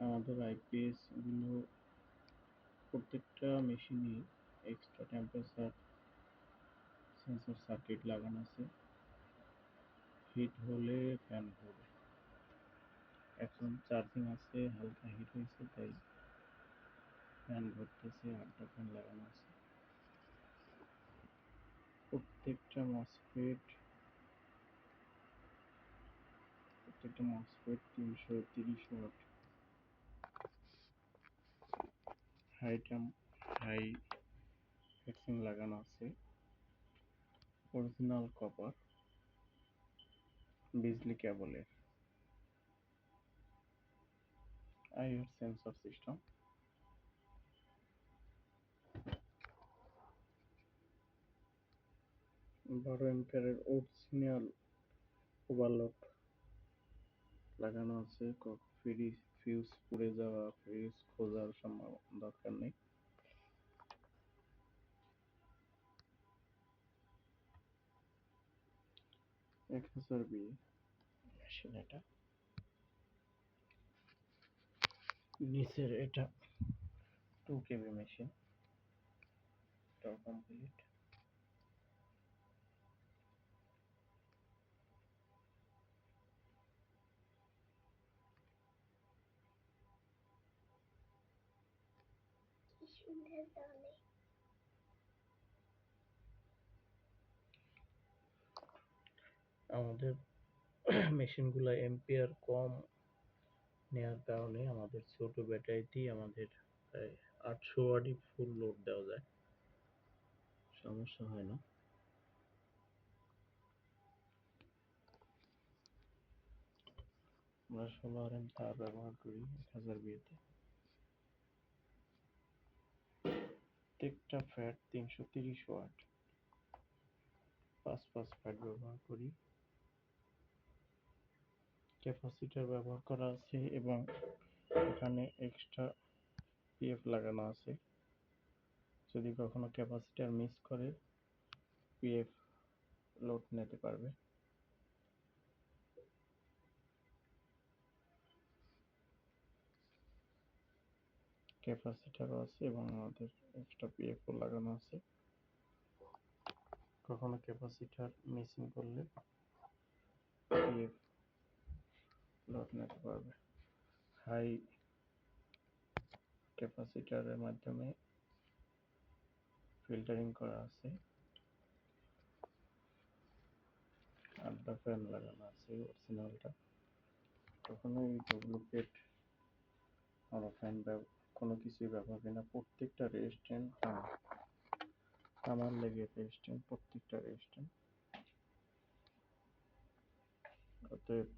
আমাদের আইপিএস গুলো প্রত্যেকটা মেশিনই এক্সট্রা টেম্পারেচার সেন্সর সার্কিট লাগানো আছে। হিট হলে ফ্যান ঘুরবে। এখন চার্জিং আছে, হালকা হিট হয়েছে তাই ফ্যান ঘুরতেছে, 8টা ফ্যান লাগানো আছে। প্রত্যেকটা মসফেট 330 ওয়াট হাই ফিক্সিং লাগানো আছে। অরিজিনাল কপার বিজলি কেবলের আইআর সেন্সর সিস্টেম। 12 এম্পিয়ারের অরিজিনাল ওভারলোড লাগানো আছে। ফিউজ পুড়ে যাওয়া, ফিউজ খোঁজার দরকার নেই। এক হাজার বি মেশিন এটা। নিচের এটা 2 কেবি মেশিন, এটাও কমপ্লিট। আমাদের মেশিনগুলো এম্পিয়ার কম নেওয়ার কারণে আমাদের ছোট ব্যাটারিতেই আমাদের 800 ওয়াটই ফুল লোড দেওয়া যায়, সমস্যা হয় না। আমরা 16 তার ব্যবহার করি 1000 বিয়েতে। প্রত্যেকটা ফ্যাট 330 ওয়াট, 5 ফ্যাট ব্যবহার করি। ক্যাপাসিটর ব্যবহার করা আছে এবং এখানে এক্সট্রা পিএফ লাগানো আছে। যদি কখনো ক্যাপাসিটর মিস করে পিএফ লোড নিতে পারবে। ক্যাপাসিটরও আছে এবং আমাদের এক্সট্রা পিএফও লাগানো আছে। কখনো ক্যাপাসিটর মিসিং করলে পিএফ লোড নিতে পারবে। হাই ক্যাপাসিটরের মাধ্যমে ফিল্টারিং করা আছে। 8টা ফ্যান লাগানো আছে অরিজিনালটা। কখনোই ডুপ্লিকেট আমরা ফ্যান কোনো কিছুই ব্যবহার করি না। প্রত্যেকটা রেজিস্ট্যান্ট তামার লেগে রেজিস্ট্যান্ট, প্রত্যেকটা রেজিস্ট্যান্ট। অতএব